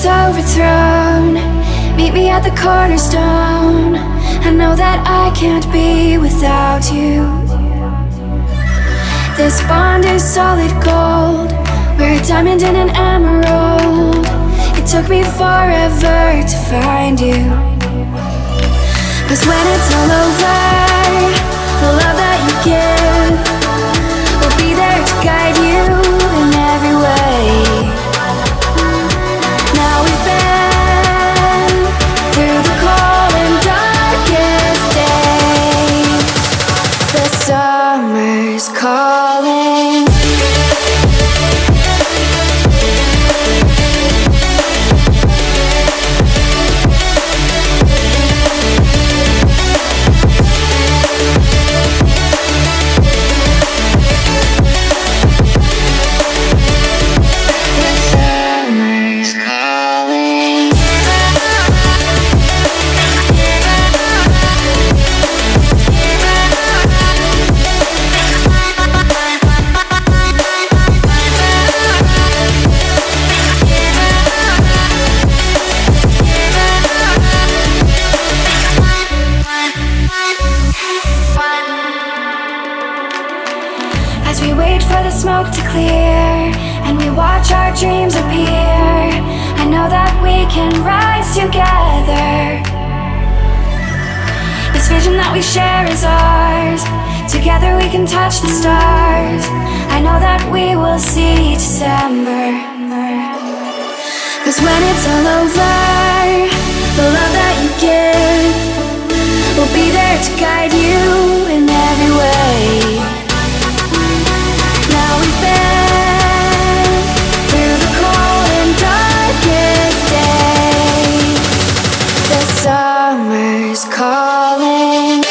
is overthrown, meet me at the cornerstone. I know that I can't be without you. This bond is solid gold, we're a diamond and an emerald. It took me forever to find you. 'Cause when it's all over, the love that you give will be there to guide you in every way. Now we've been through the cold and darkest days. The summer's calling. As we wait for the smoke to clear and we watch our dreams appear, I know that we can rise together. This vision that we share is ours. Together we can touch the stars. I know that we will see December. 'Cause when it's all over, the love that you give will be there to guide you in every way. Now we've been through the cold and darkest days. The summer's calling.